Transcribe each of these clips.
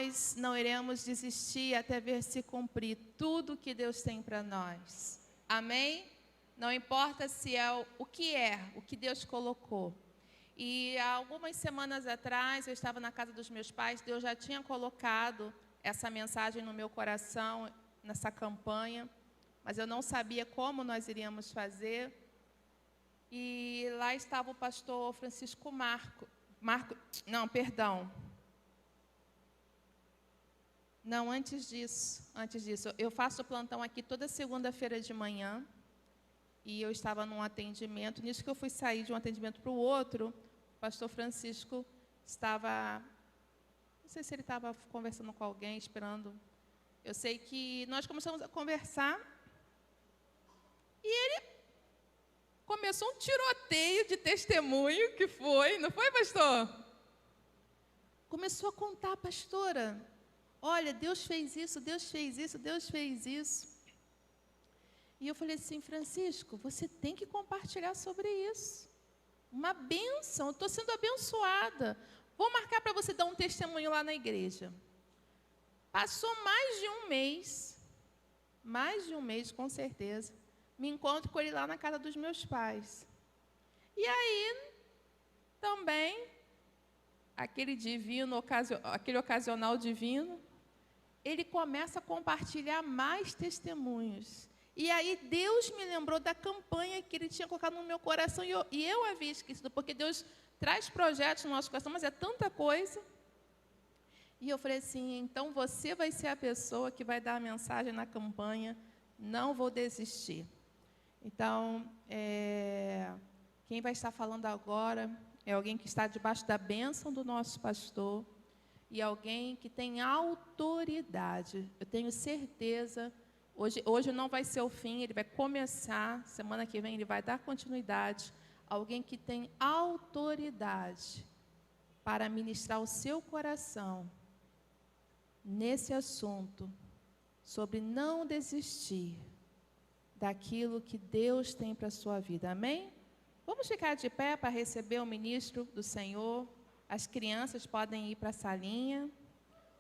nós não iremos desistir até ver se cumprir tudo que Deus tem para nós. Amém? Não importa se é o que Deus colocou. E há algumas semanas atrás, eu estava na casa dos meus pais, Deus já tinha colocado essa mensagem no meu coração, nessa campanha, mas eu não sabia como nós iríamos fazer. E lá estava o pastor Francisco antes disso, eu faço plantão aqui toda segunda-feira de manhã, e eu estava num atendimento, nisso que eu fui sair de um atendimento para o outro, o pastor Francisco estava, não sei se ele estava conversando com alguém, esperando, eu sei que nós começamos a conversar, e ele começou um tiroteio de testemunho, que foi, não foi, pastor? Começou a contar, pastora, olha, Deus fez isso, Deus fez isso, Deus fez isso. E eu falei assim, Francisco, você tem que compartilhar sobre isso. Uma bênção, eu estou sendo abençoada. Vou marcar para você dar um testemunho lá na igreja. Passou mais de um mês com certeza, me encontro com ele lá na casa dos meus pais. E aí, também, aquele ocasional divino, ele começa a compartilhar mais testemunhos. E aí Deus me lembrou da campanha que Ele tinha colocado no meu coração, e eu havia esquecido, porque Deus traz projetos no nosso coração, mas é tanta coisa. E eu falei assim, então você vai ser a pessoa que vai dar a mensagem na campanha, não vou desistir. Então, quem vai estar falando agora é alguém que está debaixo da bênção do nosso pastor, e alguém que tem autoridade. Eu tenho certeza. Hoje não vai ser o fim, ele vai começar, semana que vem ele vai dar continuidade. Alguém que tem autoridade para ministrar o seu coração nesse assunto, sobre não desistir daquilo que Deus tem para a sua vida. Amém? Vamos ficar de pé para receber o ministro do Senhor. As crianças podem ir para a salinha.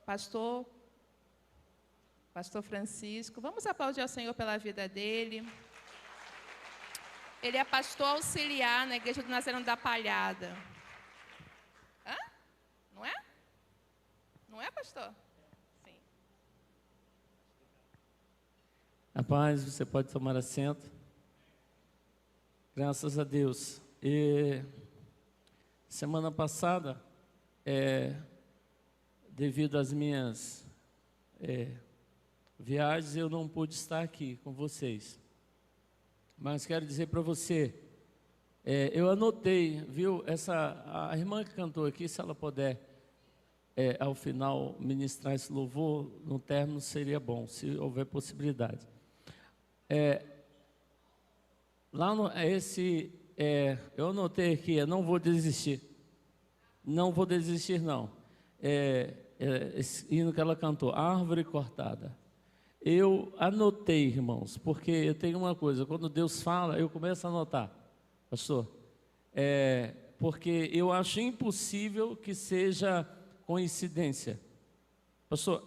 Pastor Francisco, vamos aplaudir ao Senhor pela vida dele. Ele é pastor auxiliar na Igreja do Nazareno da Palhada. Hã? Não é? Não é, pastor? Sim. A paz, você pode tomar assento. Graças a Deus. E semana passada, devido às minhas viagens, eu não pude estar aqui com vocês. Mas quero dizer para você, eu anotei, viu, a irmã que cantou aqui, se ela puder, ao final, ministrar esse louvor, no término seria bom, se houver possibilidade. Eu anotei aqui, não vou desistir. Não vou desistir, não. Esse hino que ela cantou, Árvore Cortada. Eu anotei, irmãos, porque eu tenho uma coisa, quando Deus fala, eu começo a anotar, pastor, porque eu acho impossível que seja coincidência. Pastor,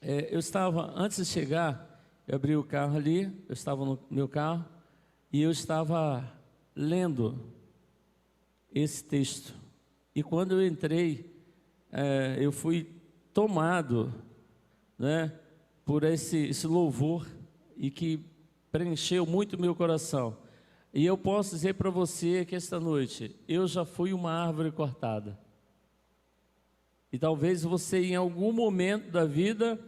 eu estava, antes de chegar, eu abri o carro ali, eu estava no meu carro, e eu estava lendo esse texto, e quando eu entrei, eu fui tomado, né, por esse louvor, e que preencheu muito o meu coração. E eu posso dizer para você que esta noite, eu já fui uma árvore cortada. E talvez você, em algum momento da vida,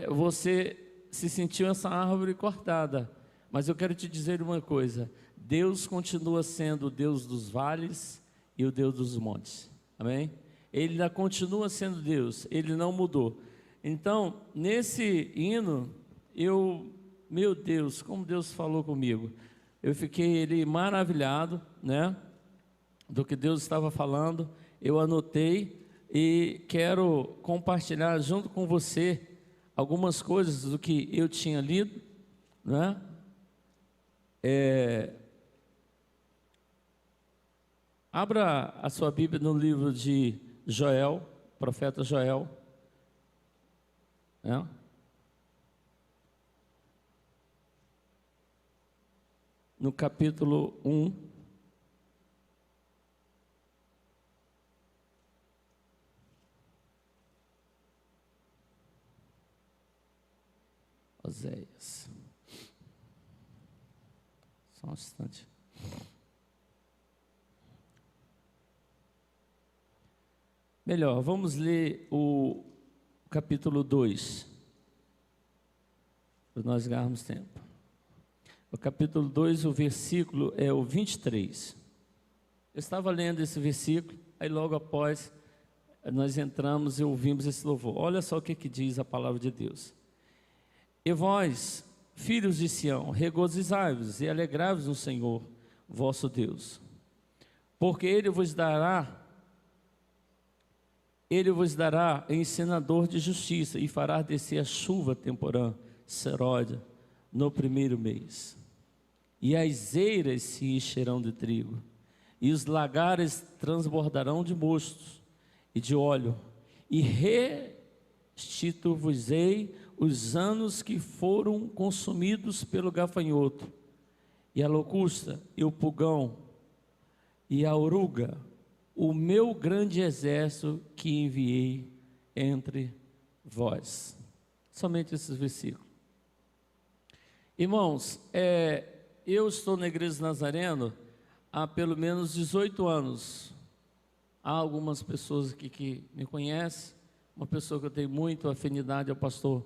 você se sentiu essa árvore cortada. Mas eu quero te dizer uma coisa, Deus continua sendo o Deus dos vales e o Deus dos montes. Amém? Ele ainda continua sendo Deus, Ele não mudou. Então, nesse hino, meu Deus, como Deus falou comigo. Eu fiquei ali maravilhado, né, do que Deus estava falando. Eu anotei e quero compartilhar junto com você algumas coisas do que eu tinha lido, né? Abra a sua Bíblia no livro de Joel, profeta Joel, né? No capítulo 1, Oséias. Só um instante. Melhor, vamos ler o capítulo 2, para nós ganharmos tempo. O capítulo 2, o versículo é o 23. Eu estava lendo esse versículo, aí logo após nós entramos e ouvimos esse louvor. Olha só o que diz a palavra de Deus. E vós, filhos de Sião, regozijai-vos e alegrai-vos no Senhor, vosso Deus, porque Ele vos dará ensinador de justiça e fará descer a chuva temporã, seródia, no primeiro mês. E as eiras se encherão de trigo, e os lagares transbordarão de mostos e de óleo, e restituir-vos-ei os anos que foram consumidos pelo gafanhoto, e a locusta, e o pulgão, e a oruga, o meu grande exército que enviei entre vós. Somente esses versículos. Irmãos, eu estou na Igreja Nazareno há pelo menos 18 anos. Há algumas pessoas aqui que me conhecem. Uma pessoa que eu tenho muito afinidade é o pastor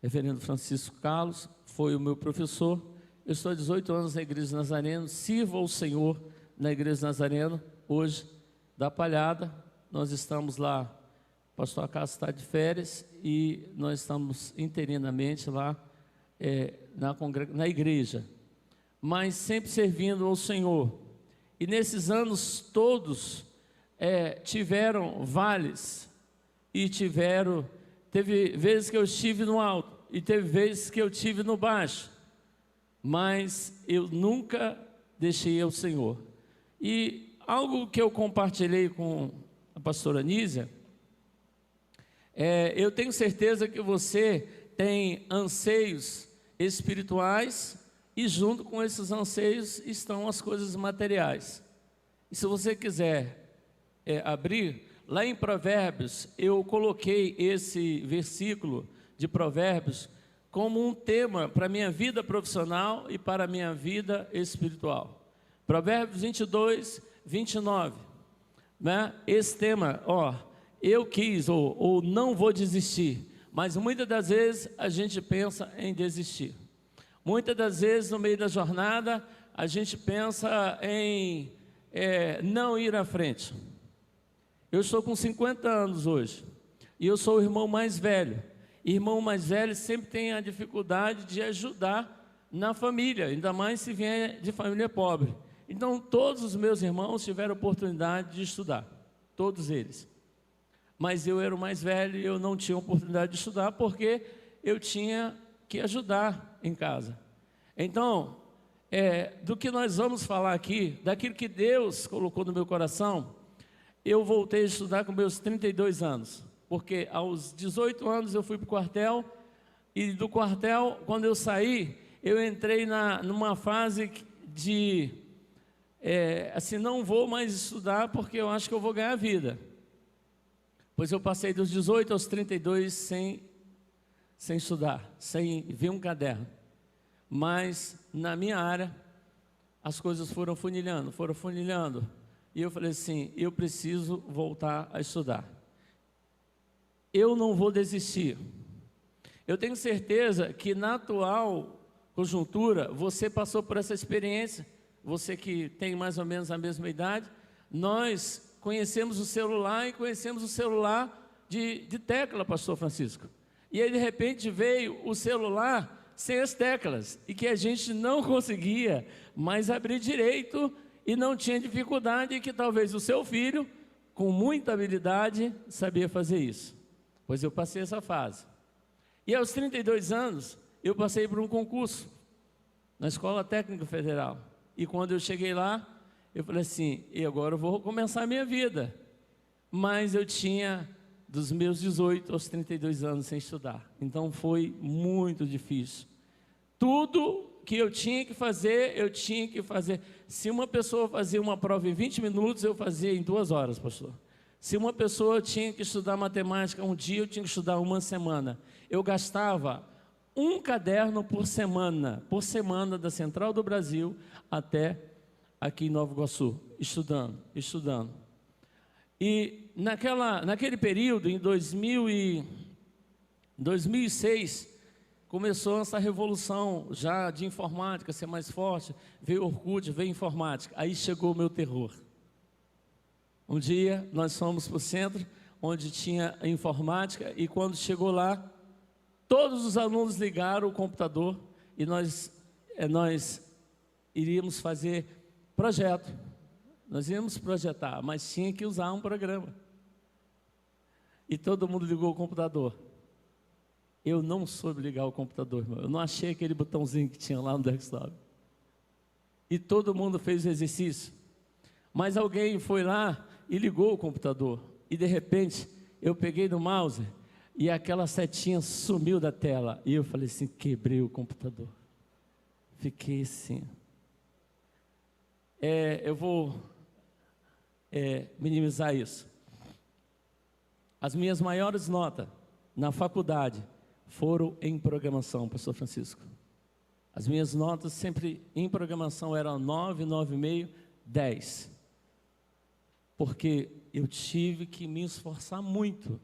Reverendo Francisco Carlos, foi o meu professor. Eu estou há 18 anos na Igreja Nazareno, sirvo ao Senhor na Igreja Nazareno, hoje, da Palhada. Nós estamos lá, o pastor Acácio está de férias, e nós estamos interinamente lá na igreja, mas sempre servindo ao Senhor. E nesses anos todos tiveram vales, e teve vezes que eu estive no alto, e teve vezes que eu estive no baixo, mas eu nunca deixei ao Senhor. E algo que eu compartilhei com a pastora Nísia, eu tenho certeza que você tem anseios espirituais, e junto com esses anseios estão as coisas materiais. E se você quiser abrir, lá em Provérbios, eu coloquei esse versículo de Provérbios como um tema para a minha vida profissional e para a minha vida espiritual. Provérbios 22, 29, né? Esse tema, eu quis ou não vou desistir, mas muitas das vezes a gente pensa em desistir. Muitas das vezes no meio da jornada a gente pensa em não ir à frente. Eu estou com 50 anos hoje, e eu sou o irmão mais velho. Irmão mais velho sempre tem a dificuldade de ajudar na família, ainda mais se vier de família pobre. Então, todos os meus irmãos tiveram oportunidade de estudar, todos eles. Mas eu era o mais velho e eu não tinha oportunidade de estudar porque eu tinha que ajudar em casa. Então, do que nós vamos falar aqui, daquilo que Deus colocou no meu coração, eu voltei a estudar com meus 32 anos, porque aos 18 anos eu fui para o quartel, e do quartel, quando eu saí, eu entrei numa fase de, assim, não vou mais estudar porque eu acho que eu vou ganhar vida. Pois eu passei dos 18 aos 32 sem estudar, sem ver um caderno. Mas na minha área, as coisas foram funilhando. E eu falei assim, eu preciso voltar a estudar. Eu não vou desistir. Eu tenho certeza que na atual conjuntura, você passou por essa experiência, você que tem mais ou menos a mesma idade, nós conhecemos o celular e conhecemos o celular de tecla, pastor Francisco. E aí de repente veio o celular sem as teclas, e que a gente não conseguia mais abrir direito, e não tinha dificuldade, e que talvez o seu filho, com muita habilidade, sabia fazer isso. Pois eu passei essa fase. E aos 32 anos, eu passei por um concurso na Escola Técnica Federal. E quando eu cheguei lá, eu falei assim, e agora eu vou começar a minha vida. mas eu tinha dos meus 18 aos 32 anos sem estudar. Então foi muito difícil. Tudo que eu tinha que fazer, eu tinha que fazer. Se uma pessoa fazia uma prova em 20 minutos, eu fazia em 2 horas, pastor. Se uma pessoa tinha que estudar matemática um dia, eu tinha que estudar uma semana. Eu gastava um caderno por semana da Central do Brasil até aqui em Nova Iguaçu, estudando. E naquele período, em 2006, começou essa revolução já de informática ser mais forte, veio Orkut, veio informática, aí chegou o meu terror. Um dia nós fomos para o centro, onde tinha a informática, e quando chegou lá, todos os alunos ligaram o computador, e nós iríamos fazer projeto, nós íamos projetar, mas tinha que usar um programa, e todo mundo ligou o computador. Eu não soube ligar o computador, irmão. Eu não achei aquele botãozinho que tinha lá no desktop. E todo mundo fez o exercício. Mas alguém foi lá e ligou o computador. E de repente, eu peguei no mouse e aquela setinha sumiu da tela. E eu falei assim, quebrei o computador. Fiquei assim. Eu vou minimizar isso. As minhas maiores notas na faculdade foram em programação, pastor Francisco. As minhas notas sempre em programação eram 9, 9,5, 10. Porque eu tive que me esforçar muito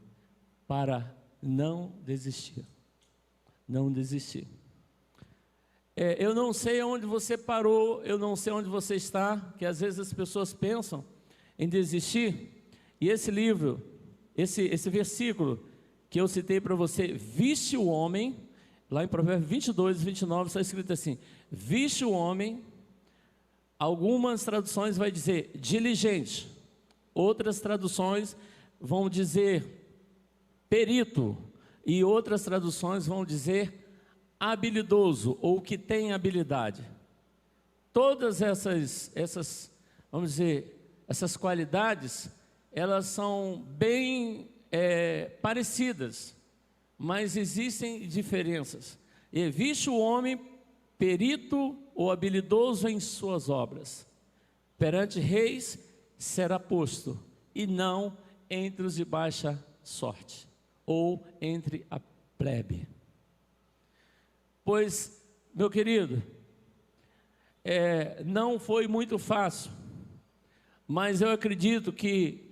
para não desistir. Não desistir. Eu não sei onde você parou, eu não sei onde você está, que às vezes as pessoas pensam em desistir. E esse livro, esse versículo que eu citei para você, viste o homem, lá em Provérbios 22, 29, está escrito assim, viste o homem, algumas traduções vai dizer diligente, outras traduções vão dizer perito, e outras traduções vão dizer habilidoso, ou que tem habilidade. Todas essas, vamos dizer, essas qualidades, elas são bem parecidas, mas existem diferenças. E viste o homem perito ou habilidoso em suas obras, perante reis será posto, e não entre os de baixa sorte, ou entre a plebe. Pois, meu querido, não foi muito fácil, mas eu acredito que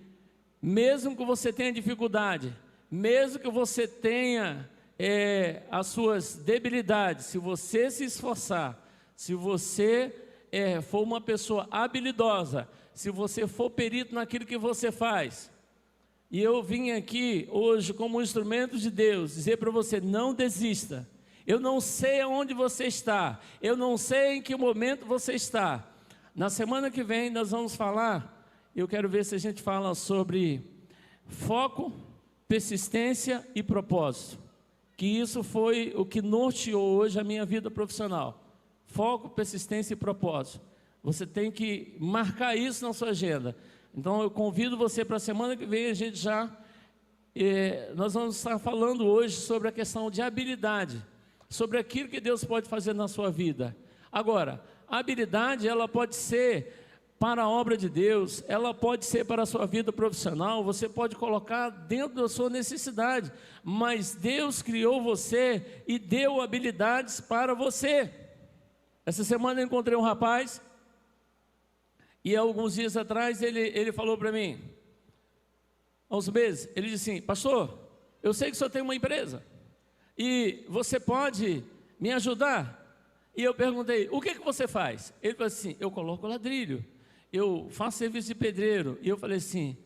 mesmo que você tenha dificuldade, mesmo que você tenha as suas debilidades, se você se esforçar, se você for uma pessoa habilidosa, se você for perito naquilo que você faz, e eu vim aqui hoje como instrumento de Deus, dizer para você, não desista. Eu não sei aonde você está, eu não sei em que momento você está. Na semana que vem nós vamos falar, eu quero ver se a gente fala sobre foco, persistência e propósito. Que isso foi o que norteou hoje a minha vida profissional. Foco, persistência e propósito. Você tem que marcar isso na sua agenda. Então eu convido você para a semana que vem, a gente nós vamos estar falando hoje sobre a questão de habilidade, sobre aquilo que Deus pode fazer na sua vida. Agora, a habilidade, ela pode ser para a obra de Deus, ela pode ser para a sua vida profissional, você pode colocar dentro da sua necessidade, mas Deus criou você e deu habilidades para você. Essa semana eu encontrei um rapaz, e alguns dias atrás ele falou para mim, há uns meses, ele disse assim, pastor, eu sei que o senhor tem uma empresa, e você pode me ajudar? E eu perguntei, o que você faz? Ele falou assim, eu coloco ladrilho, eu faço serviço de pedreiro. E eu falei assim,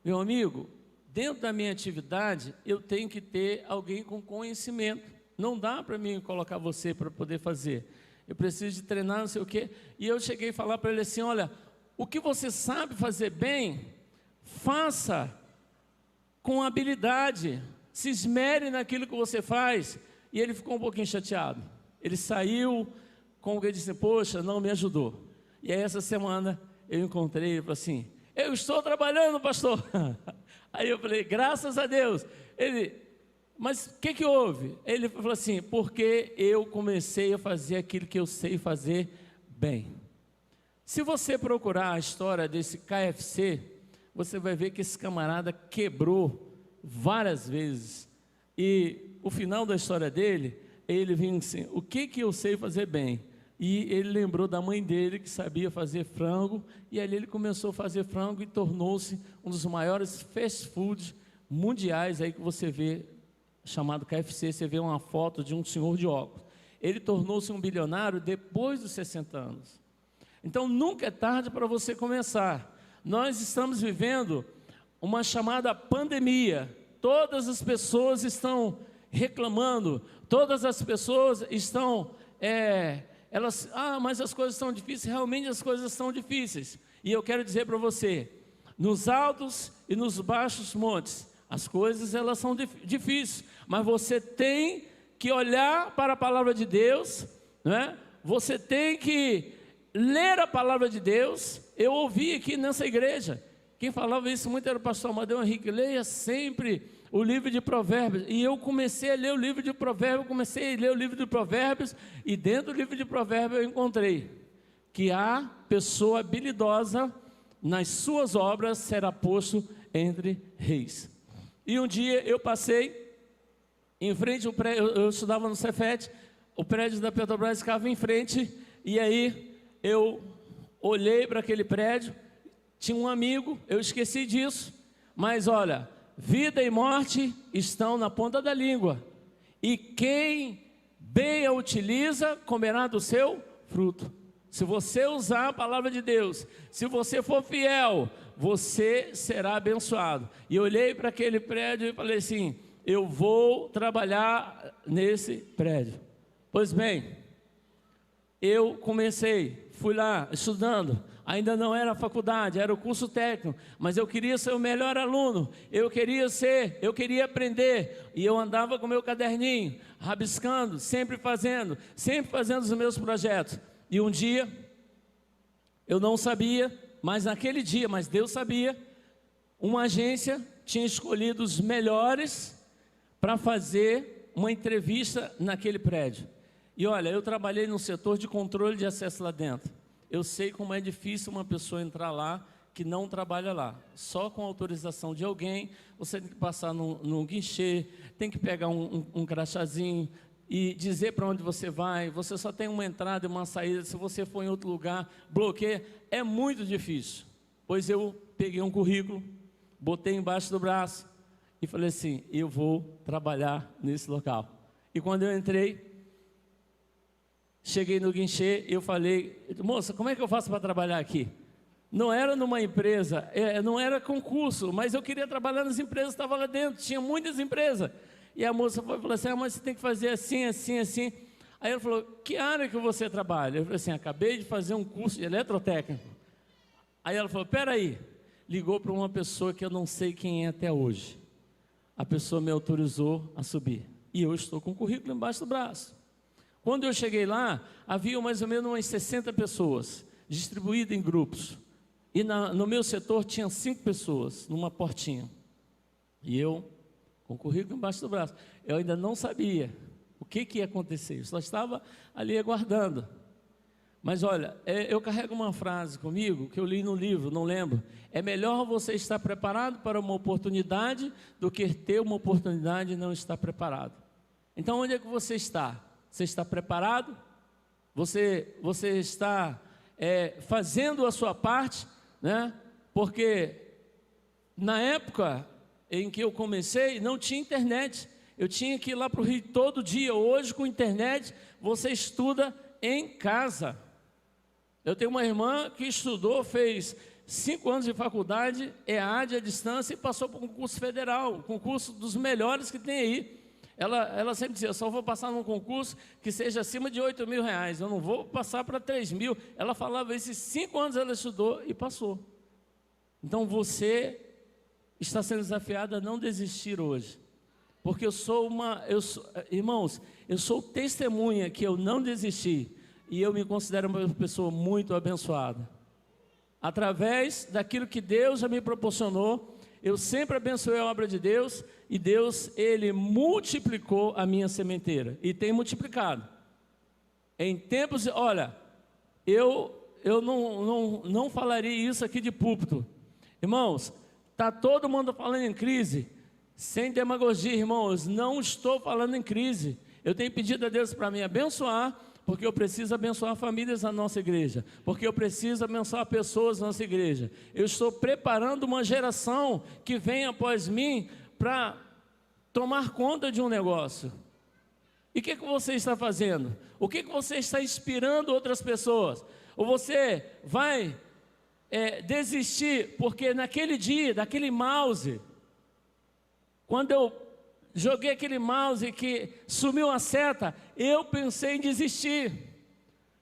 meu amigo, dentro da minha atividade, eu tenho que ter alguém com conhecimento. Não dá para mim colocar você para poder fazer. Eu preciso de treinar, não sei o quê. E eu cheguei a falar para ele assim, olha, o que você sabe fazer bem, faça com habilidade. Se esmere naquilo que você faz. E ele ficou um pouquinho chateado. Ele saiu, como que ele disse, poxa, não me ajudou. E aí essa semana eu encontrei ele e falei assim, eu estou trabalhando, pastor. Aí eu falei, graças a Deus. Ele, mas o que houve? Ele falou assim, porque eu comecei a fazer aquilo que eu sei fazer bem. Se você procurar a história desse KFC, você vai ver que esse camarada quebrou várias vezes. E o final da história dele, ele vinha assim, o que eu sei fazer bem? E ele lembrou da mãe dele que sabia fazer frango, e ali ele começou a fazer frango e tornou-se um dos maiores fast food mundiais aí que você vê, chamado KFC. Você vê uma foto de um senhor de óculos. Ele tornou-se um bilionário depois dos 60 anos. Então nunca é tarde para você começar. Nós estamos vivendo uma chamada pandemia. Todas as pessoas estão reclamando, todas as pessoas estão mas as coisas estão difíceis. Realmente as coisas estão difíceis. E eu quero dizer para você, nos altos e nos baixos montes, as coisas elas são difíceis, mas você tem que olhar para a palavra de Deus, não é? Você tem que ler a palavra de Deus. Eu ouvi aqui nessa igreja, quem falava isso muito era o pastor Amadeu Henrique, leia sempre o livro de Provérbios. E eu comecei a ler o livro de Provérbios, e dentro do livro de Provérbios eu encontrei que a pessoa habilidosa nas suas obras será posto entre reis. E um dia eu passei em frente ao prédio, eu estudava no Cefet, o prédio da Petrobras ficava em frente, e aí eu olhei para aquele prédio, tinha um amigo, eu esqueci disso, mas olha, vida e morte estão na ponta da língua, e quem bem a utiliza, comerá do seu fruto. Se você usar a palavra de Deus, se você for fiel, você será abençoado. E eu olhei para aquele prédio e falei assim, eu vou trabalhar nesse prédio. Pois bem, eu comecei, fui lá estudando, ainda não era faculdade, era o curso técnico, mas eu queria ser o melhor aluno, eu queria aprender, e eu andava com meu caderninho, rabiscando, sempre fazendo os meus projetos. E um dia, eu não sabia, mas naquele dia, mas Deus sabia, uma agência tinha escolhido os melhores para fazer uma entrevista naquele prédio. E olha, eu trabalhei no setor de controle de acesso lá dentro. Eu sei como é difícil uma pessoa entrar lá que não trabalha lá. Só com autorização de alguém, você tem que passar num guichê, tem que pegar um crachazinho e dizer para onde você vai. Você só tem uma entrada e uma saída. Se você for em outro lugar, bloqueia. É muito difícil. Pois eu peguei um currículo, botei embaixo do braço e falei assim, eu vou trabalhar nesse local. E quando eu entrei, cheguei no guichê, eu falei, moça, como é que eu faço para trabalhar aqui? Não era numa empresa, não era concurso, mas eu queria trabalhar nas empresas, estava lá dentro, tinha muitas empresas. E a moça falou assim, mas você tem que fazer assim, assim, assim. Aí ela falou, que área que você trabalha? Eu falei assim, acabei de fazer um curso de eletrotécnico. Aí ela falou, peraí, ligou para uma pessoa que eu não sei quem é até hoje. A pessoa me autorizou a subir. E eu estou com o currículo embaixo do braço. Quando eu cheguei lá, havia mais ou menos umas 60 pessoas, distribuídas em grupos. E no meu setor tinha 5 pessoas, numa portinha. E eu, com o currículo embaixo do braço, eu ainda não sabia o que ia acontecer. Eu só estava ali aguardando. Mas olha, eu carrego uma frase comigo, que eu li no livro, não lembro. É melhor você estar preparado para uma oportunidade do que ter uma oportunidade e não estar preparado. Então, onde é que você está? Você está preparado? Você está fazendo a sua parte, né? Porque na época em que eu comecei, não tinha internet. Eu tinha que ir lá para o Rio todo dia. Hoje, com internet, você estuda em casa. Eu tenho uma irmã que estudou, fez 5 anos de faculdade, EAD à distância, e passou por um concurso federal, um concurso dos melhores que tem aí. Ela sempre dizia, eu só vou passar num concurso que seja acima de R$8.000, eu não vou passar para 3.000. Ela falava, esses 5 anos ela estudou e passou. Então você está sendo desafiado a não desistir hoje, porque irmãos, eu sou testemunha que eu não desisti, e eu me considero uma pessoa muito abençoada. Através daquilo que Deus já me proporcionou, Eu sempre abençoei a obra de Deus, e Deus, Ele multiplicou a minha sementeira, e tem multiplicado. Em tempos, olha, eu não falaria isso aqui de púlpito. Irmãos, está todo mundo falando em crise, sem demagogia, irmãos, não estou falando em crise. Eu tenho pedido a Deus para me abençoar, porque eu preciso abençoar famílias na nossa igreja, porque eu preciso abençoar pessoas na nossa igreja. Eu estou preparando uma geração que vem após mim para tomar conta de um negócio. E o que você está fazendo? O que você está inspirando outras pessoas? Ou você vai desistir, porque naquele dia, daquele mouse, quando eu joguei aquele mouse que sumiu a seta, eu pensei em desistir.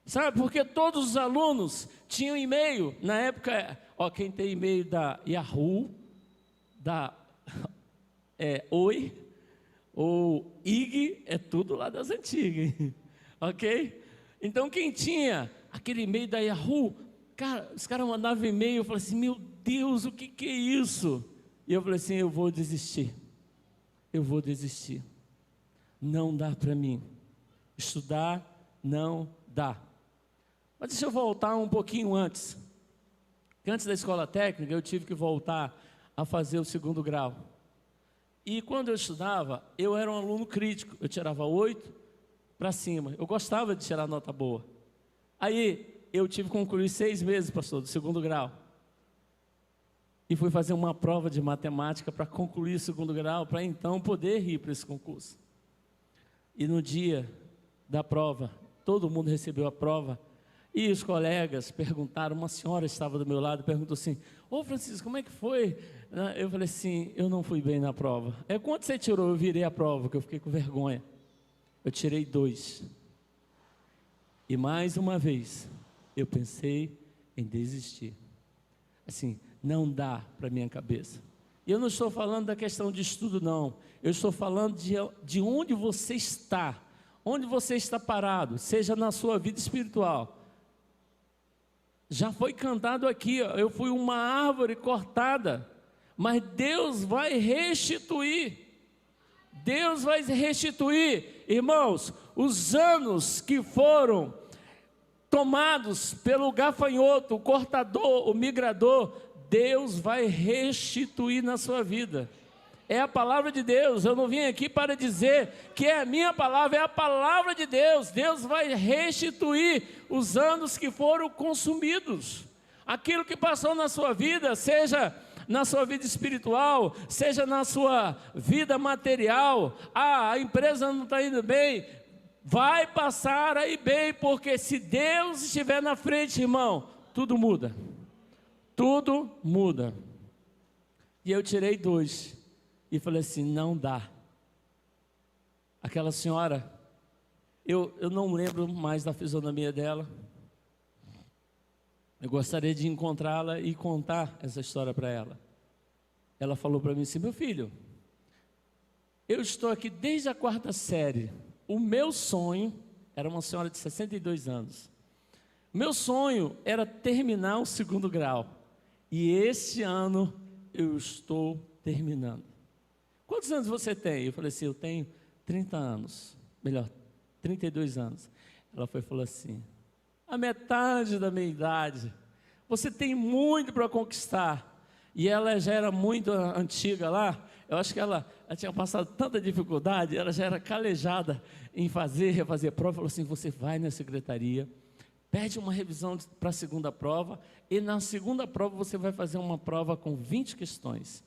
Sabe, porque todos os alunos tinham e-mail. Na época, quem tem e-mail da Yahoo, da Oi, ou IG, é tudo lá das antigas, ok? Então, quem tinha aquele e-mail da Yahoo, cara, os caras mandavam e-mail, eu falei assim, meu Deus, o que é isso? E eu falei assim, eu vou desistir. Eu vou desistir. Não dá para mim. Estudar não dá. Mas deixa eu voltar um pouquinho antes. Porque antes da escola técnica, eu tive que voltar a fazer o 2º grau. E quando eu estudava, eu era um aluno crítico. Eu tirava 8 para cima. Eu gostava de tirar nota boa. Aí, eu tive que concluir 6 meses, pastor, do 2º grau. E fui fazer uma prova de matemática para concluir o 2º grau, para então poder ir para esse concurso. E no dia da prova, todo mundo recebeu a prova, e os colegas perguntaram, uma senhora estava do meu lado, perguntou assim, ô Francisco, como é que foi? Eu falei assim, eu não fui bem na prova. Quanto você tirou? Eu virei a prova, porque eu fiquei com vergonha. Eu tirei 2. E mais uma vez, eu pensei em desistir. Assim, não dá para minha cabeça. E eu não estou falando da questão de estudo, não. Eu estou falando de onde você está parado, seja na sua vida espiritual. Já foi cantado aqui, eu fui uma árvore cortada, mas Deus vai restituir. Deus vai restituir, irmãos, os anos que foram tomados pelo gafanhoto, o cortador, o migrador. Deus vai restituir na sua vida. É a palavra de Deus. Eu não vim aqui para dizer que é a minha palavra, é a palavra de Deus. Deus vai restituir os anos que foram consumidos. Aquilo que passou na sua vida, seja na sua vida espiritual, seja na sua vida material. A empresa não está indo bem, vai passar aí bem, porque se Deus estiver na frente, irmão, tudo muda. Tudo muda. E eu tirei 2 e falei assim, não dá. Aquela senhora, eu não lembro mais da fisionomia dela. Eu gostaria de encontrá-la e contar essa história para ela. Ela falou para mim assim, meu filho, eu estou aqui desde a 4ª série. O meu sonho, era uma senhora de 62 anos. Meu sonho era terminar o 2º grau. E este ano eu estou terminando. Quantos anos você tem? Eu falei assim, eu tenho 30 anos. Melhor, 32 anos. Ela falou assim, a metade da minha idade. Você tem muito para conquistar. E ela já era muito antiga lá. Eu acho que ela tinha passado tanta dificuldade. Ela já era calejada em refazer prova. Falou assim, você vai na secretaria, pede uma revisão para a 2ª prova, e na 2ª prova você vai fazer uma prova com 20 questões.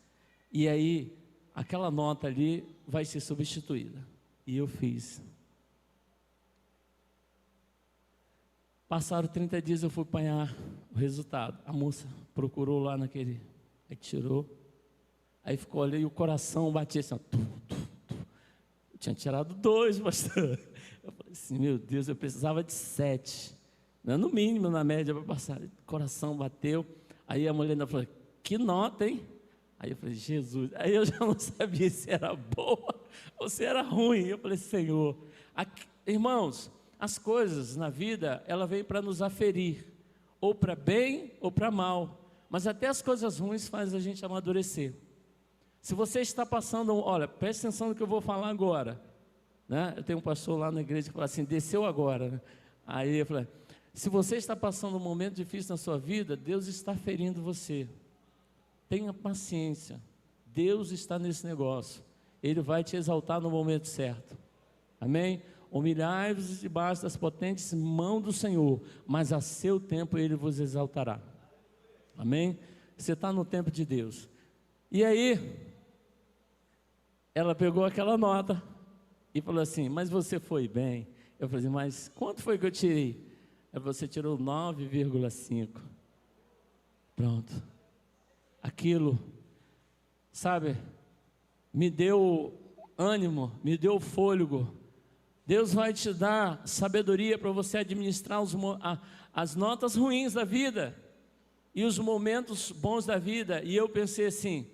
E aí, aquela nota ali vai ser substituída. E eu fiz. Passaram 30 dias, eu fui apanhar o resultado. A moça procurou lá naquele, aí tirou. Aí ficou ali e o coração batia assim, ó, Eu tinha tirado 2, pastor. Eu falei assim, meu Deus, eu precisava de 7. No mínimo, na média, para passar. O coração bateu. Aí a mulher ainda falou, que nota, hein? Aí eu falei, Jesus. Aí eu já não sabia se era boa ou se era ruim. Eu falei, Senhor. Irmãos, as coisas na vida, ela vem para nos aferir. Ou para bem ou para mal. Mas até as coisas ruins fazem a gente amadurecer. Se você está passando, olha, preste atenção no que eu vou falar agora, né? Eu tenho um pastor lá na igreja que fala assim, desceu agora, né? Aí eu falei, se você está passando um momento difícil na sua vida, Deus está ferindo você. Tenha paciência. Deus está nesse negócio. Ele vai te exaltar no momento certo. Amém? Humilhai-vos debaixo das potentes mãos do Senhor, mas a seu tempo Ele vos exaltará. Amém? Você está no tempo de Deus. E aí, ela pegou aquela nota e falou assim, mas você foi bem. Eu falei assim, mas quanto foi que eu tirei? Você tirou 9,5. Pronto. Aquilo, sabe, me deu ânimo, me deu fôlego. Deus vai te dar sabedoria para você administrar as notas ruins da vida e os momentos bons da vida. E eu pensei assim,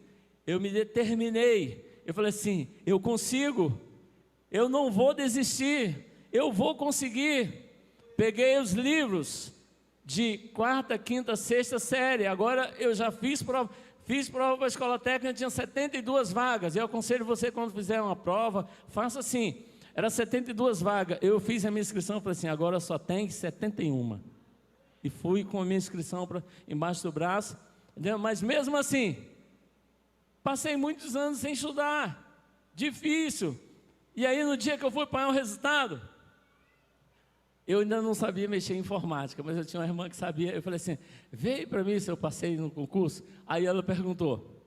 eu me determinei, eu falei assim, eu consigo, eu não vou desistir, eu vou conseguir. Peguei os livros de quarta, quinta, sexta série, agora eu já fiz prova para a escola técnica, tinha 72 vagas, eu aconselho você quando fizer uma prova, faça assim, era 72 vagas, eu fiz a minha inscrição, falei assim, agora só tem 71, e fui com a minha inscrição embaixo do braço, entendeu? Mas mesmo assim, passei muitos anos sem estudar, difícil, e aí no dia que eu fui para o resultado, eu ainda não sabia mexer em informática, mas eu tinha uma irmã que sabia. Eu falei assim, veio para mim se eu passei no concurso. Aí ela perguntou,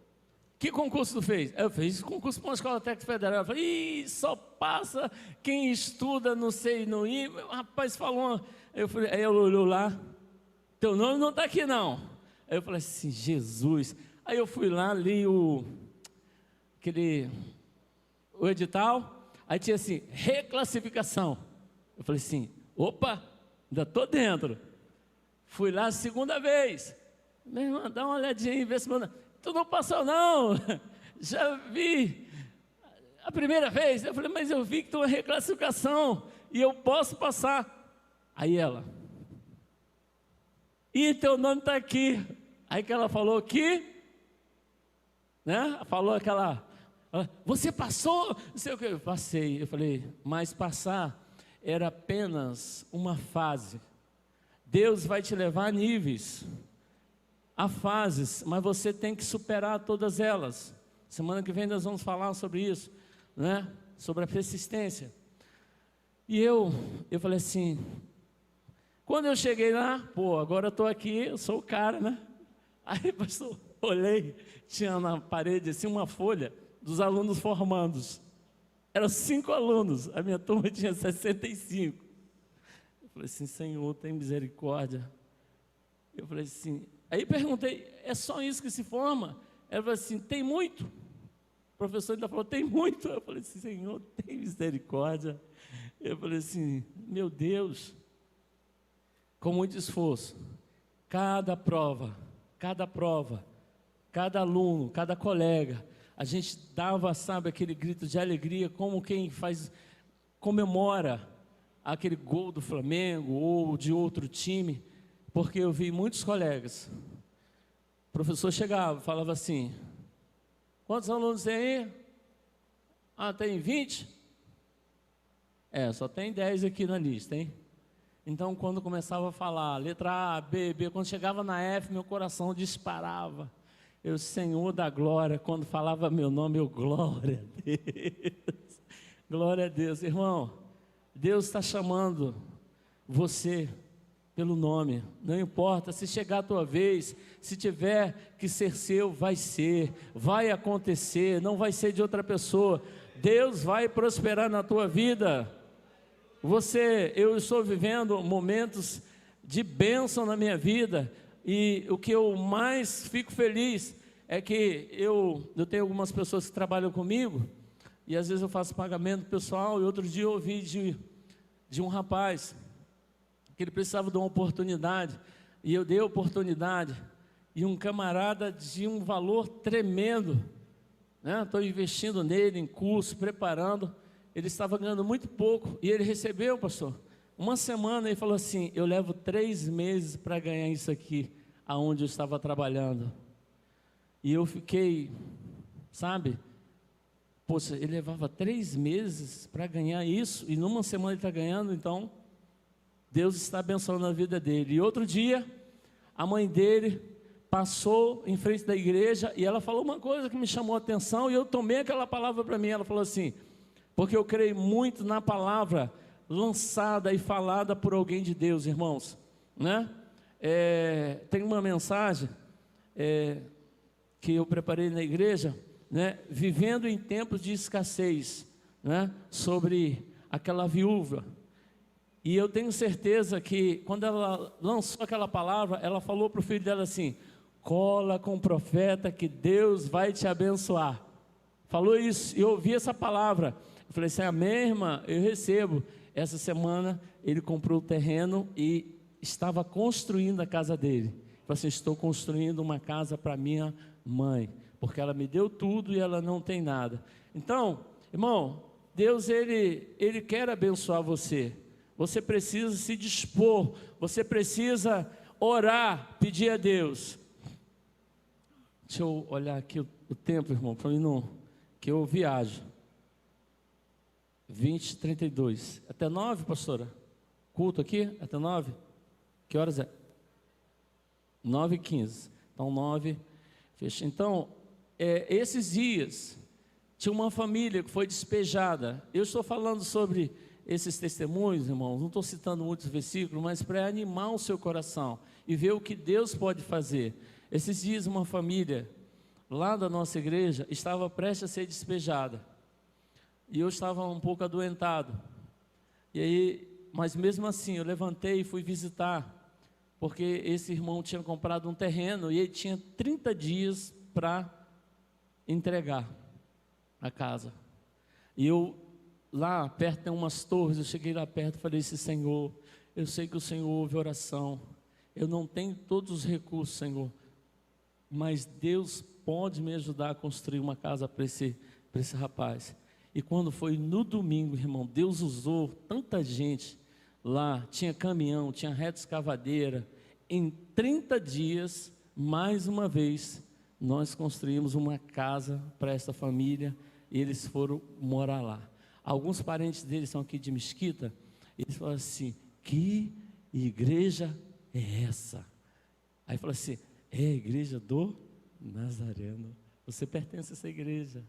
que concurso tu fez? Eu fiz concurso para uma escola técnica federal. Eu falei, só passa quem estuda, não sei, no I. O rapaz falou, aí ela olhou lá, teu nome não está aqui não. Aí eu falei assim, Jesus. Aí eu fui lá, li o edital, aí tinha assim, reclassificação. Eu falei assim, opa, ainda estou dentro. Fui lá a segunda vez. Meu irmão, dá uma olhadinha aí, vê se manda. Tu não passou não, já vi. A primeira vez, eu falei, mas eu vi que tu é reclassificação e eu posso passar. Aí ela, e teu nome está aqui. Aí que ela falou que, né? Falou aquela, você passou? Não sei o que, eu passei. Eu falei, mas passar era apenas uma fase. Deus vai te levar a níveis, a fases, mas você tem que superar todas elas. Semana que vem nós vamos falar sobre isso, né? Sobre a persistência. E eu falei assim, quando eu cheguei lá, agora eu estou aqui, eu sou o cara, né? Aí, pastor, olhei, tinha na parede assim uma folha dos alunos formandos. Eram 5 alunos, a minha turma tinha 65. Eu falei assim, Senhor, tem misericórdia. Eu falei assim, aí perguntei, é só isso que se forma? Ela falou assim, tem muito. O professor ainda falou, tem muito. Eu falei assim, Senhor, tem misericórdia. Eu falei assim, meu Deus, com muito esforço, cada prova, cada aluno, cada colega, a gente dava, sabe, aquele grito de alegria, como quem comemora aquele gol do Flamengo ou de outro time, porque eu vi muitos colegas, o professor chegava, falava assim, quantos alunos tem aí? Tem 20? Só tem 10 aqui na lista, hein? Então, quando começava a falar, letra A, B, quando chegava na F, meu coração disparava. Eu, Senhor da glória, quando falava meu nome, eu, glória a Deus. Glória a Deus. Irmão, Deus está chamando você pelo nome. Não importa, se chegar a tua vez, se tiver que ser seu, vai ser. Vai acontecer, não vai ser de outra pessoa. Deus vai prosperar na tua vida. Eu estou vivendo momentos de bênção na minha vida. E o que eu mais fico feliz é que eu tenho algumas pessoas que trabalham comigo, e às vezes eu faço pagamento pessoal, e outro dia eu ouvi de um rapaz, que ele precisava de uma oportunidade, e eu dei a oportunidade, e um camarada de um valor tremendo, né? Estou investindo nele, em curso, preparando, ele estava ganhando muito pouco, e ele recebeu, pastor, uma semana, e falou assim, eu levo 3 meses para ganhar isso aqui, aonde eu estava trabalhando. E eu fiquei, sabe? Poxa, ele levava 3 meses para ganhar isso, e numa semana ele está ganhando, então Deus está abençoando a vida dele. E outro dia, a mãe dele passou em frente da igreja, e ela falou uma coisa que me chamou a atenção, e eu tomei aquela palavra para mim. Ela falou assim, porque eu creio muito na palavra lançada e falada por alguém de Deus, irmãos, né? Tem uma mensagem que eu preparei na igreja, né? Vivendo em tempos de escassez, né? Sobre aquela viúva. E eu tenho certeza que quando ela lançou aquela palavra, ela falou para o filho dela assim: cola com o profeta que Deus vai te abençoar. Falou isso, e eu ouvi essa palavra. Eu falei assim: amém, irmã, eu recebo. Essa semana ele comprou o terreno e estava construindo a casa dele. Eu falei assim: estou construindo uma casa para minha mãe, porque ela me deu tudo e ela não tem nada. Então, irmão, Deus ele quer abençoar você. Você precisa se dispor, você precisa orar, pedir a Deus. Deixa eu olhar aqui o tempo, irmão, para mim não, que eu viajo. 20h32. Até 9, pastora? Culto aqui? Até 9? Que horas é? 9h15. Então 9, fecha. Então, esses dias, tinha uma família que foi despejada. Eu estou falando sobre esses testemunhos, irmãos, não estou citando muitos versículos, mas para animar o seu coração e ver o que Deus pode fazer. Esses dias uma família lá da nossa igreja estava prestes a ser despejada, e eu estava um pouco adoentado, e aí, mas mesmo assim eu levantei e fui visitar, porque esse irmão tinha comprado um terreno, e ele tinha 30 dias para entregar a casa, e eu lá perto tem umas torres, eu cheguei lá perto e falei assim: Senhor, eu sei que o Senhor ouve oração, eu não tenho todos os recursos, Senhor, mas Deus pode me ajudar a construir uma casa para esse rapaz. E quando foi no domingo, irmão, Deus usou tanta gente lá, tinha caminhão, tinha reta escavadeira. Em 30 dias, mais uma vez, nós construímos uma casa para essa família, e eles foram morar lá. Alguns parentes deles são aqui de Mesquita, eles falaram assim: que igreja é essa? Aí falaram assim: é a igreja do Nazareno. Você pertence a essa igreja,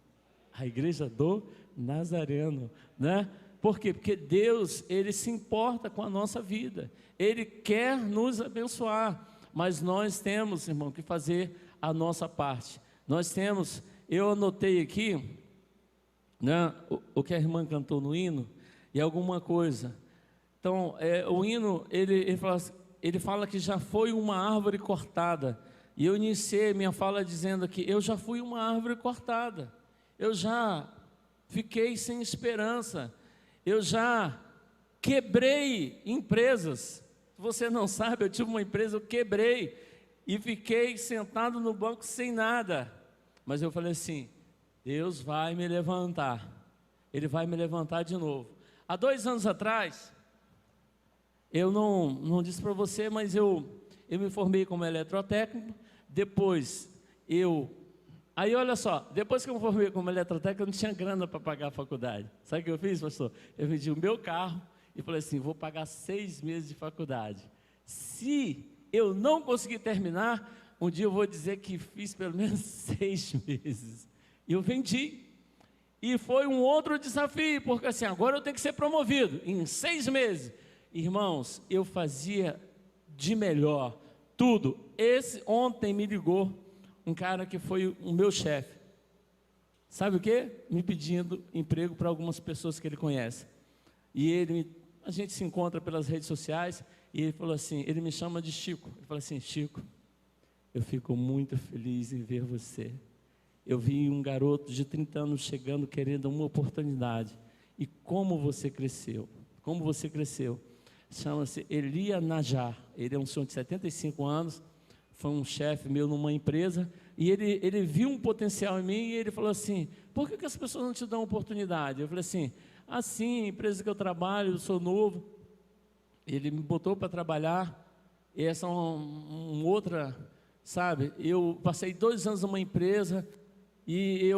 a igreja do Nazareno, né? Por quê? Porque Deus, Ele se importa com a nossa vida, Ele quer nos abençoar, mas nós temos, irmão, que fazer a nossa parte. Nós temos, eu anotei aqui, né, o que a irmã cantou no hino, e alguma coisa. Então, o hino, ele fala que já foi uma árvore cortada, e eu iniciei minha fala dizendo que eu já fui uma árvore cortada, eu já fiquei sem esperança, eu já quebrei empresas. Se você não sabe, eu tive uma empresa, eu quebrei, e fiquei sentado no banco sem nada, mas eu falei assim: Deus vai me levantar, Ele vai me levantar de novo. Há 2 anos atrás, eu não disse para você, mas eu me formei como eletrotécnico. Depois aí olha só, depois que eu me formei como eletrotécnico, eu não tinha grana para pagar a faculdade. Sabe o que eu fiz, pastor? Eu vendi o meu carro e falei assim: vou pagar 6 meses de faculdade. Se eu não conseguir terminar, um dia eu vou dizer que fiz pelo menos 6 meses. E eu vendi, e foi um outro desafio, porque assim, agora eu tenho que ser promovido, em 6 meses, irmãos, eu fazia de melhor, tudo. Ontem me ligou, um cara que foi o meu chefe, sabe o que? Me pedindo emprego para algumas pessoas que ele conhece, e a gente se encontra pelas redes sociais, e ele falou assim, ele me chama de Chico, ele falou assim: Chico, eu fico muito feliz em ver você. Eu vi um garoto de 30 anos chegando, querendo uma oportunidade. E como você cresceu? Como você cresceu? Chama-se Elia Najar. Ele é um senhor de 75 anos, foi um chefe meu numa empresa, e ele viu um potencial em mim, e ele falou assim: por que as pessoas não te dão oportunidade? Eu falei assim: assim, empresa que eu trabalho, eu sou novo. Ele me botou para trabalhar, e essa é outra, sabe? Eu passei 2 anos numa empresa, e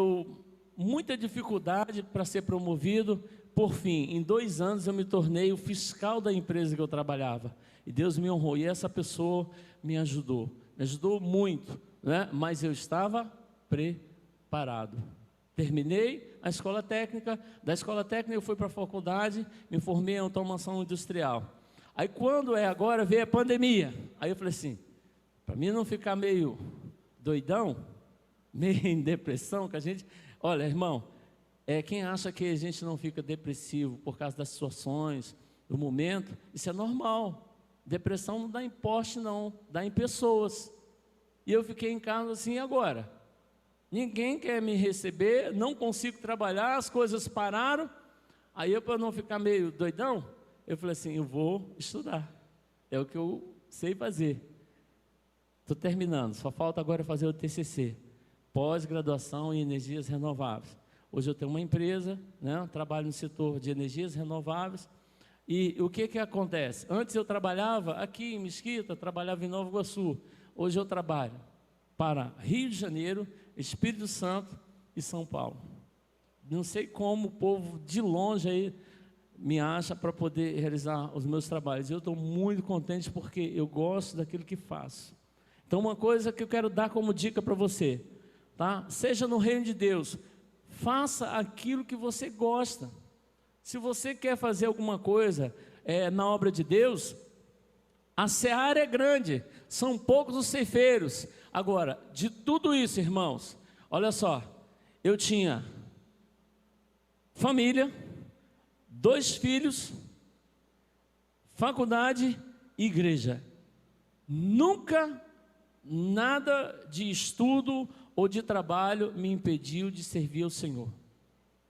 muita dificuldade para ser promovido. Por fim, em 2 anos eu me tornei o fiscal da empresa que eu trabalhava. E Deus me honrou, e essa pessoa me ajudou muito, né? Mas eu estava preparado. Terminei a escola técnica, da escola técnica eu fui para a faculdade, me formei em automação industrial. Aí quando agora veio a pandemia, aí eu falei assim, para mim não ficar meio doidão, meio em depressão, que a gente, olha irmão, quem acha que a gente não fica depressivo por causa das situações, do momento, isso é normal. Depressão não dá em poste não, dá em pessoas. E eu fiquei em casa assim, agora? Ninguém quer me receber, não consigo trabalhar, as coisas pararam. Aí eu, para não ficar meio doidão, eu falei assim, eu vou estudar. É o que eu sei fazer. Estou terminando, só falta agora fazer o TCC. Pós-graduação em energias renováveis. Hoje eu tenho uma empresa, né, trabalho no setor de energias renováveis. E o que acontece? Antes eu trabalhava aqui em Mesquita, trabalhava em Nova Iguaçu. Hoje eu trabalho para Rio de Janeiro, Espírito Santo e São Paulo. Não sei como o povo de longe aí me acha para poder realizar os meus trabalhos. Eu estou muito contente porque eu gosto daquilo que faço. Então uma coisa que eu quero dar como dica para você, tá? Seja no reino de Deus, faça aquilo que você gosta. Se você quer fazer alguma coisa na obra de Deus, a seara é grande, são poucos os ceifeiros. Agora, de tudo isso, irmãos, olha só, eu tinha família, 2 filhos, faculdade e igreja. Nunca nada de estudo ou de trabalho me impediu de servir ao Senhor.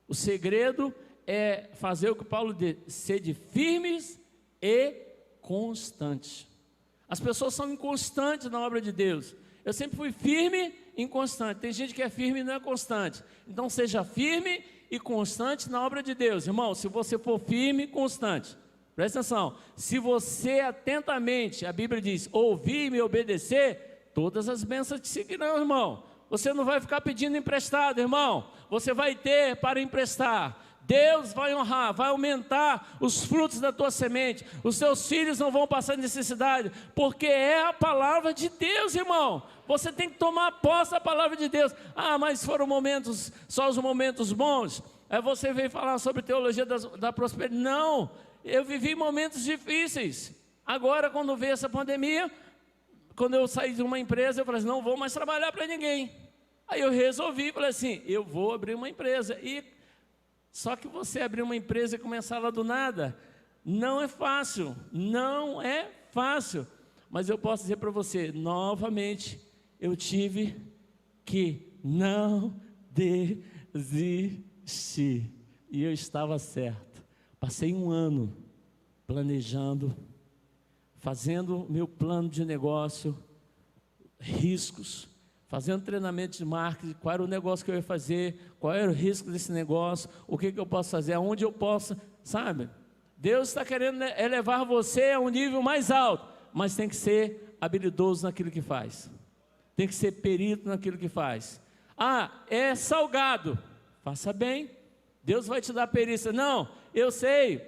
O segredo é fazer o que Paulo diz, sede firmes e constantes. As pessoas são inconstantes na obra de Deus. Eu sempre fui firme e inconstante. Tem gente que é firme e não é constante. Então seja firme e constante na obra de Deus. Irmão, se você for firme e constante, presta atenção, se você atentamente, a Bíblia diz, ouvir e me obedecer, todas as bênçãos te seguirão, irmão. Você não vai ficar pedindo emprestado, irmão. Você vai ter para emprestar. Deus vai honrar, vai aumentar os frutos da tua semente. Os seus filhos não vão passar necessidade, porque é a palavra de Deus, irmão. Você tem que tomar posse da palavra de Deus. Ah, mas foram momentos, só os momentos bons. Aí você veio falar sobre teologia da prosperidade. Não, eu vivi momentos difíceis. Agora, quando veio essa pandemia, quando eu saí de uma empresa, eu falei assim, não vou mais trabalhar para ninguém. Aí eu resolvi, falei assim, eu vou abrir uma empresa. Só que você abrir uma empresa e começar lá do nada, não é fácil, não é fácil. Mas eu posso dizer para você, novamente, eu tive que não desistir. E eu estava certo. Passei 1 ano planejando, fazendo meu plano de negócio, riscos, fazendo treinamento de marketing, qual era o negócio que eu ia fazer, qual era o risco desse negócio, o que eu posso fazer, aonde eu posso, sabe? Deus está querendo levar você a um nível mais alto, mas tem que ser habilidoso naquilo que faz, tem que ser perito naquilo que faz. Ah, é salgado, faça bem, Deus vai te dar perícia. Não, eu sei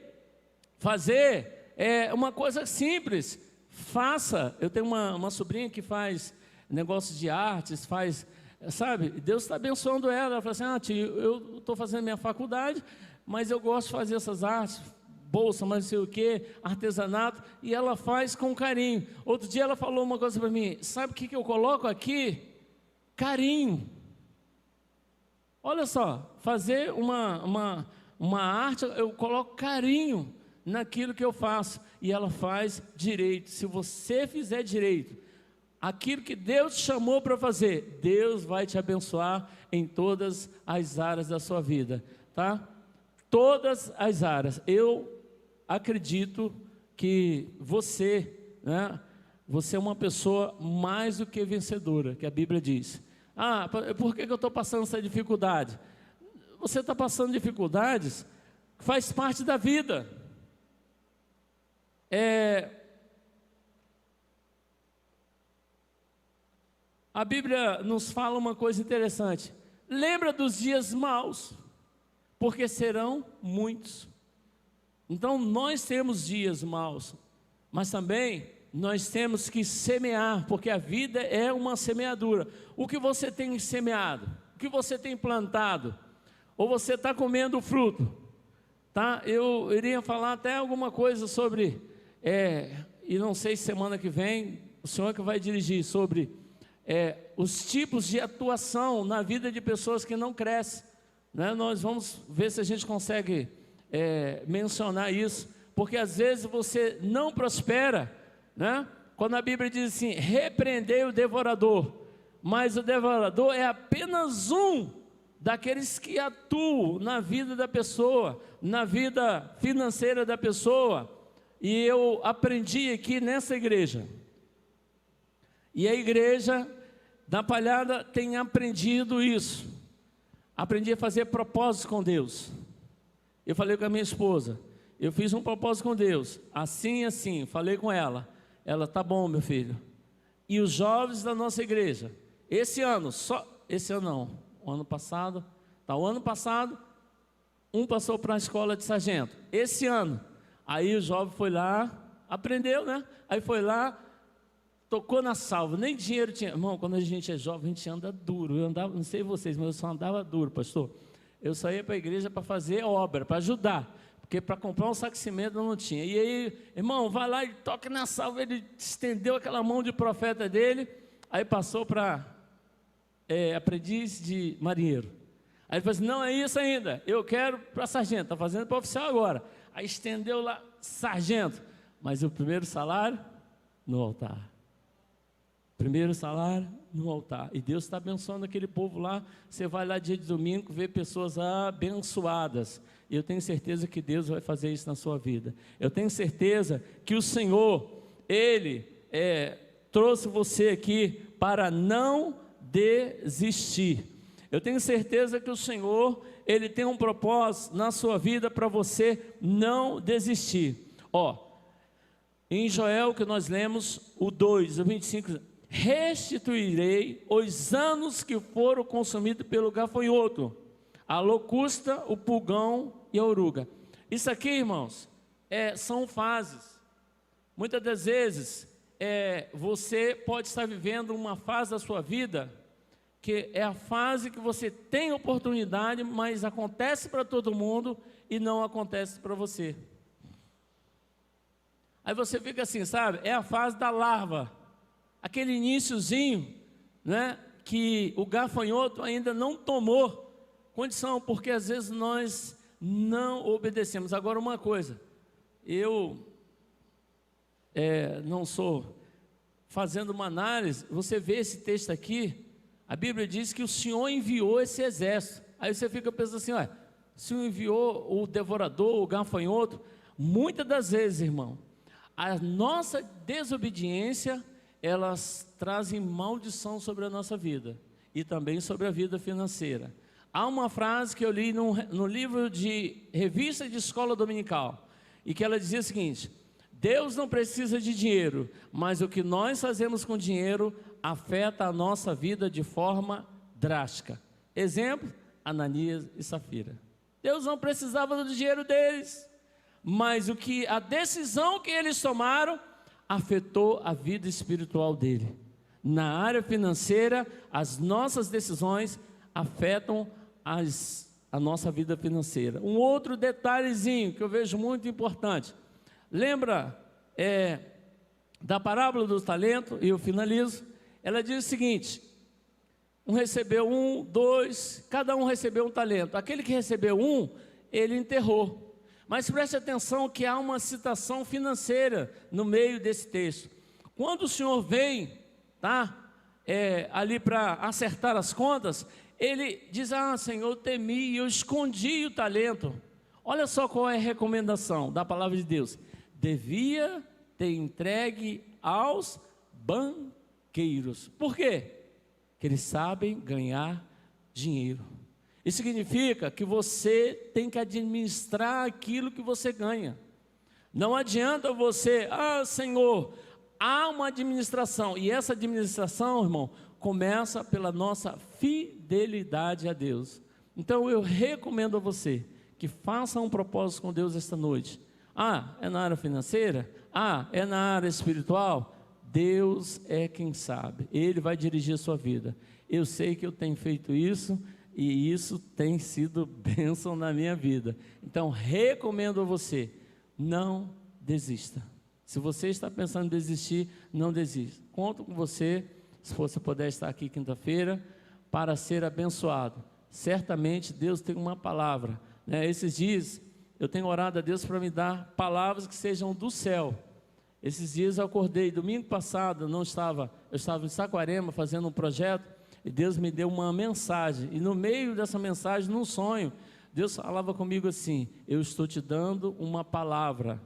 fazer uma coisa simples, faça. Eu tenho uma sobrinha que faz negócios de artes, sabe, Deus está abençoando ela. Ela fala assim, tio, eu estou fazendo minha faculdade, mas eu gosto de fazer essas artes, bolsa, mas não sei o que, artesanato, e ela faz com carinho. Outro dia ela falou uma coisa para mim, sabe o que eu coloco aqui? Carinho. Olha só, fazer uma arte, eu coloco carinho naquilo que eu faço, e ela faz direito. Se você fizer direito, aquilo que Deus te chamou para fazer, Deus vai te abençoar em todas as áreas da sua vida, tá? Todas as áreas. Eu acredito que você, né, você é uma pessoa mais do que vencedora, que a Bíblia diz. Ah, por que eu estou passando essa dificuldade? Você está passando dificuldades, faz parte da vida. A Bíblia nos fala uma coisa interessante. lembra dos dias maus, porque serão muitos. Então nós temos dias maus, mas também nós temos que semear, porque a vida é uma semeadura. O que você tem semeado? O que você tem plantado? Ou você está comendo o fruto? Tá? Eu iria falar até alguma coisa sobre, e não sei se semana que vem, o senhor que vai dirigir, sobre os tipos de atuação na vida de pessoas que não crescem, né? Nós vamos ver se a gente consegue mencionar isso, porque às vezes você não prospera, né? Quando a Bíblia diz assim, repreendei o devorador, mas o devorador é apenas um daqueles que atuam na vida da pessoa, na vida financeira da pessoa. E eu aprendi aqui nessa igreja, e a igreja da Palhada tem aprendido isso. Aprendi a fazer propósitos com Deus. Eu falei com a minha esposa, eu fiz um propósito com Deus, assim, assim, falei com ela. Ela, tá bom, meu filho. E os jovens da nossa igreja, esse ano não, o ano passado, o ano passado, um passou para a escola de sargento. Esse ano, aí o jovem foi lá, aprendeu, né? Aí foi lá, tocou na salva, nem dinheiro tinha. Irmão, quando a gente é jovem, a gente anda duro. Eu andava, não sei vocês, mas eu só andava duro, pastor. Eu só ia para a igreja para fazer obra, para ajudar, porque para comprar um saco de cimento eu não tinha. E aí, irmão, vai lá e toca na salva. Ele estendeu aquela mão de profeta dele, aí passou para aprendiz de marinheiro. Aí ele falou assim, não é isso ainda, eu quero para sargento, está fazendo para oficial agora. Aí estendeu lá, sargento, mas o primeiro salário no altar. Primeiro salário no altar. E Deus está abençoando aquele povo lá. Você vai lá dia de domingo, vê pessoas abençoadas. E eu tenho certeza que Deus vai fazer isso na sua vida. Eu tenho certeza que o Senhor, Ele trouxe você aqui para não desistir. Eu tenho certeza que o Senhor, Ele tem um propósito na sua vida para você não desistir. Em Joel que nós lemos, o 2, o 25, restituirei os anos que foram consumidos pelo gafanhoto, a locusta, o pulgão e a oruga. Isso aqui, irmãos, são fases. Muitas das vezes, você pode estar vivendo uma fase da sua vida, que é a fase que você tem oportunidade, mas acontece para todo mundo e não acontece para você. Aí você fica assim, sabe? É a fase da larva, aquele iniciozinho, né? Que o gafanhoto ainda não tomou condição, porque às vezes nós não obedecemos. Agora uma coisa, eu não sou fazendo uma análise, você vê esse texto aqui, a Bíblia diz que o Senhor enviou esse exército. Aí você fica pensando assim, o Senhor enviou o devorador, o gafanhoto. Muitas das vezes, irmão, a nossa desobediência, elas trazem maldição sobre a nossa vida e também sobre a vida financeira. Há uma frase que eu li no livro de revista de escola dominical, e que ela dizia o seguinte: Deus não precisa de dinheiro, mas o que nós fazemos com dinheiro afeta a nossa vida de forma drástica. Exemplo, Ananias e Safira. Deus não precisava do dinheiro deles, mas a decisão que eles tomaram afetou a vida espiritual dele. Na área financeira, as nossas decisões afetam a nossa vida financeira. Um outro detalhezinho que eu vejo muito importante. Lembra da parábola do talento? E eu finalizo. Ela diz o seguinte: um recebeu 2, cada um recebeu um talento. Aquele que recebeu 1, ele enterrou. Mas preste atenção que há uma citação financeira no meio desse texto. Quando o Senhor vem, ali para acertar as contas, ele diz: Senhor, eu temi e eu escondi o talento. Olha só qual é a recomendação da palavra de Deus: devia ter entregue aos banqueiros. Por quê? Que eles sabem ganhar dinheiro. Isso significa que você tem que administrar aquilo que você ganha. Não adianta você, Senhor, há uma administração, e essa administração, irmão, começa pela nossa fidelidade a Deus. Então eu recomendo a você que faça um propósito com Deus esta noite. É na área financeira? É na área espiritual? Deus é quem sabe, Ele vai dirigir a sua vida. Eu sei que eu tenho feito isso, e isso tem sido bênção na minha vida. Então recomendo a você, não desista. Se você está pensando em desistir, não desista. Conto com você, se você puder estar aqui quinta-feira, para ser abençoado. Certamente Deus tem uma palavra, né? Esses dias eu tenho orado a Deus para me dar palavras que sejam do céu. Esses dias eu acordei, domingo passado eu estava em Saquarema fazendo um projeto, e Deus me deu uma mensagem, e no meio dessa mensagem, num sonho, Deus falava comigo assim: eu estou te dando uma palavra.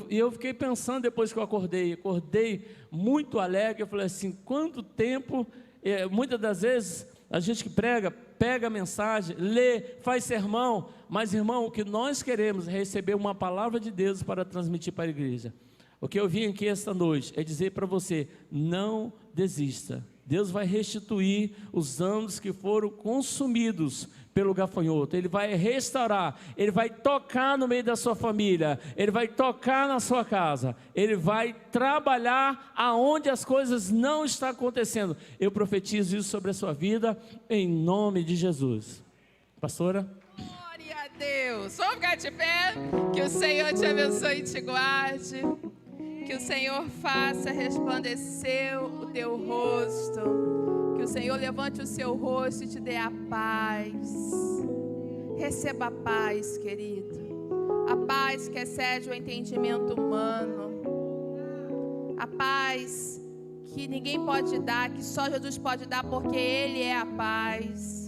E eu fiquei pensando depois que eu acordei muito alegre. Eu falei assim: quanto tempo, muitas das vezes a gente que pega a mensagem, lê, faz sermão, mas irmão, o que nós queremos é receber uma palavra de Deus para transmitir para a igreja. O que eu vim aqui esta noite é dizer para você: não desista. Deus vai restituir os anos que foram consumidos pelo gafanhoto. Ele vai restaurar, Ele vai tocar no meio da sua família, Ele vai tocar na sua casa, Ele vai trabalhar aonde as coisas não estão acontecendo. Eu profetizo isso sobre a sua vida, em nome de Jesus. Pastora? Glória a Deus. Vamos ficar de pé? Que o Senhor te abençoe e te guarde. Que o Senhor faça resplandecer o teu rosto. Que o Senhor levante o seu rosto e te dê a paz. Receba a paz, querido. A paz que excede o entendimento humano. A paz que ninguém pode dar, que só Jesus pode dar, porque Ele é a paz.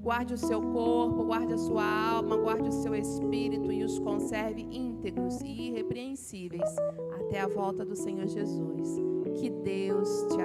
Guarde o seu corpo, guarde a sua alma, guarde o seu espírito e os conserve íntegros e irrepreensíveis até a volta do Senhor Jesus. Que Deus te